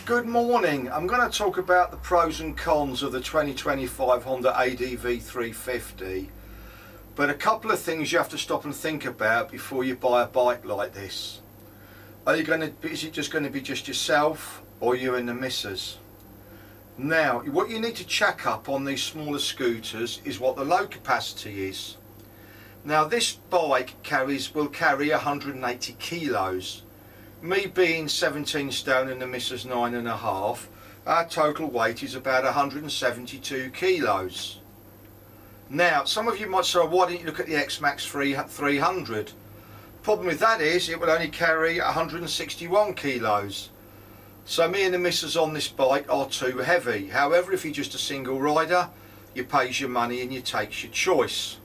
Good morning. I'm going to talk about the pros and cons of the 2025 Honda ADV 350, but a couple of things you have to stop and think about before you buy a bike like this. Is it just going to be just yourself, or you and the missus? Now, what you need to check up on these smaller scooters is what the load capacity is. Now, this bike will carry 180 kilos. Me being 17 stone and the missus 9.5, our total weight is about 172 kilos. Now, some of you might say, why didn't you look at the X-Max 300? Problem with that is it will only carry 161 kilos. So me and the missus on this bike are too heavy. However, if you're just a single rider, you pays your money and you takes your choice.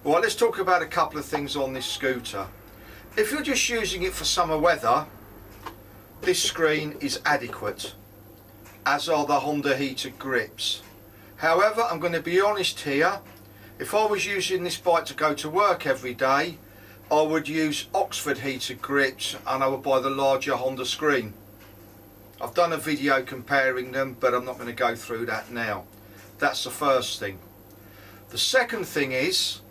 Well, let's talk about a couple of things on this scooter. If you're just using it for summer weather, this screen is adequate, as are the Honda heated grips. However, I'm going to be honest here, if I was using this bike to go to work every day, I would use Oxford heated grips and I would buy the larger Honda screen. I've done a video comparing them, but I'm not going to go through that now. That's the first thing. The second thing is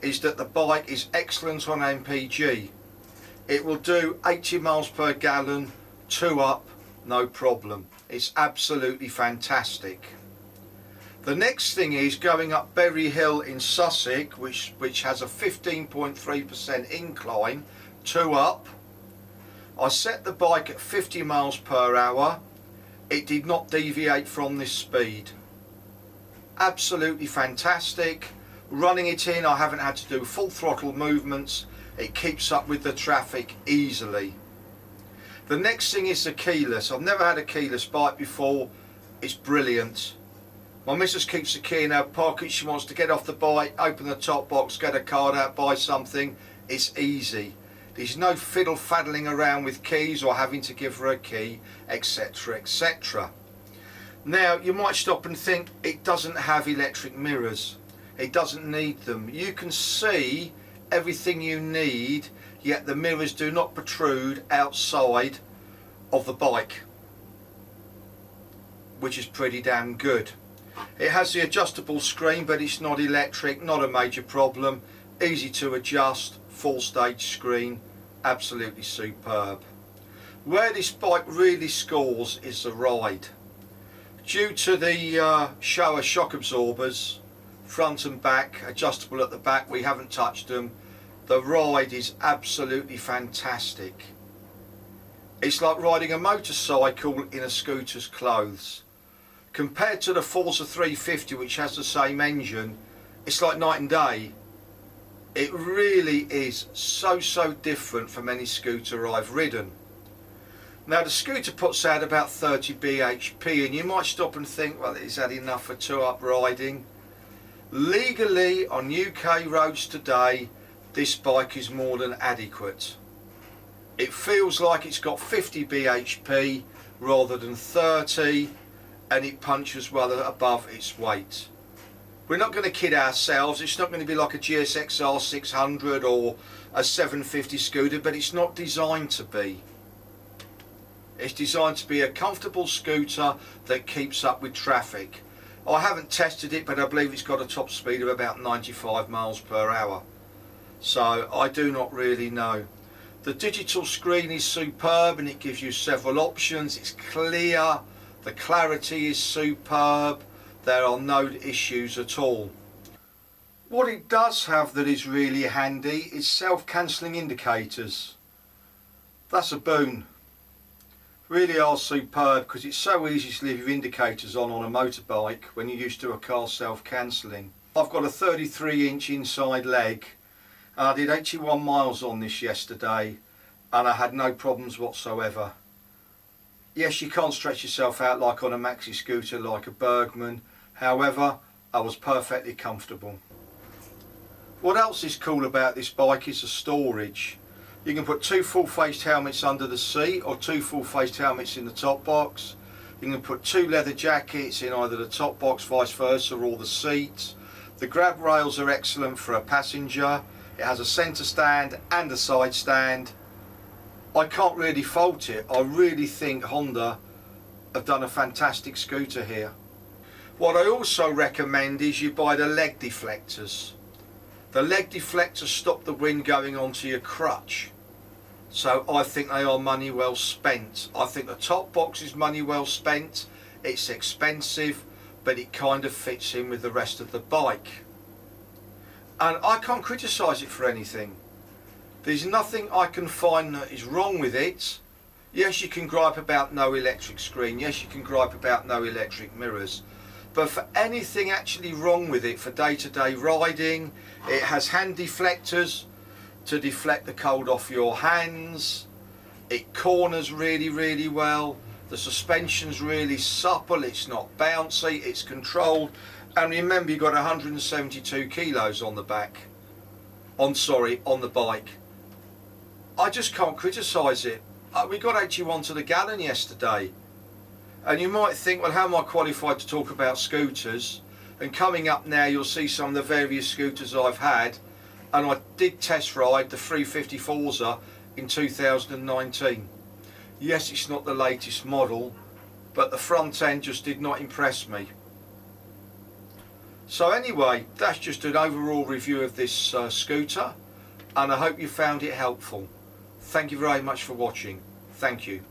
that the bike is excellent on MPG. It will do 80 miles per gallon, 2 up, no problem. It's absolutely fantastic. The next thing is going up Berry Hill in Sussex, which has a 15.3% incline, 2 up. I set the bike at 50 miles per hour. It did not deviate from this speed. Absolutely fantastic. Running it in, I haven't had to do full throttle movements. It keeps up with the traffic easily. The next thing is the keyless. I've never had a keyless bike before. It's brilliant. My missus keeps the key in her pocket. She wants to get off the bike, open the top box, get a card out, buy something. It's easy. There's no fiddle faddling around with keys or having to give her a key, etc, etc. Now, you might stop and think it doesn't have electric mirrors. It doesn't need them. You can see everything you need, yet the mirrors do not protrude outside of the bike, which is pretty damn good. It has the adjustable screen, but it's not electric, not a major problem, easy to adjust, full stage screen, absolutely superb. Where this bike really scores is the ride. Due to the Showa shock absorbers, front and back, adjustable at the back, we haven't touched them. The ride is absolutely fantastic. It's like riding a motorcycle in a scooter's clothes. Compared to the Forza 350, which has the same engine, it's like night and day. It really is so different from any scooter I've ridden. Now, the scooter puts out about 30 bhp, and you might stop and think, well, is that enough for 2-up riding? Legally, on UK roads today, this bike is more than adequate. It feels like it's got 50 bhp rather than 30, and it punches well above its weight. We're not going to kid ourselves. It's not going to be like a GSXR 600 or a 750 scooter, but it's not designed to be. It's designed to be a comfortable scooter that keeps up with traffic. I haven't tested it, but I believe it's got a top speed of about 95 miles per hour. So I do not really know. The digital screen is superb and it gives you several options. It's clear, the clarity is superb, there are no issues at all. What it does have that is really handy is self-cancelling indicators. That's a boon. Really are superb, because it's so easy to leave your indicators on a motorbike when you're used to a car self-cancelling. I've got a 33-inch inside leg and I did 81 miles on this yesterday and I had no problems whatsoever. Yes, you can't stretch yourself out like on a maxi scooter like a Bergman, however, I was perfectly comfortable. What else is cool about this bike is the storage. You can put 2 full-faced helmets under the seat or 2 full-faced helmets in the top box. You can put 2 leather jackets in either the top box, vice versa, or the seats. The grab rails are excellent for a passenger. It has a centre stand and a side stand. I can't really fault it. I really think Honda have done a fantastic scooter here. What I also recommend is you buy the leg deflectors. The leg deflectors stop the wind going onto your crutch. So I think they are money well spent. I think the top box is money well spent. It's expensive, but it kind of fits in with the rest of the bike. And I can't criticise it for anything. There's nothing I can find that is wrong with it. Yes, you can gripe about no electric screen. Yes, you can gripe about no electric mirrors. But for anything actually wrong with it, for day-to-day riding, it has hand deflectors to deflect the cold off your hands. It corners really, really well. The suspension's really supple, it's not bouncy, it's controlled. And remember, you've got 172 kilos on the back. On the bike. I just can't criticise it. We got 81 to the gallon yesterday. And you might think, well, how am I qualified to talk about scooters? And coming up now, you'll see some of the various scooters I've had. And I did test ride the 350 Forza in 2019. Yes, it's not the latest model, but the front end just did not impress me. So anyway, that's just an overall review of this scooter, and I hope you found it helpful. Thank you very much for watching. Thank you.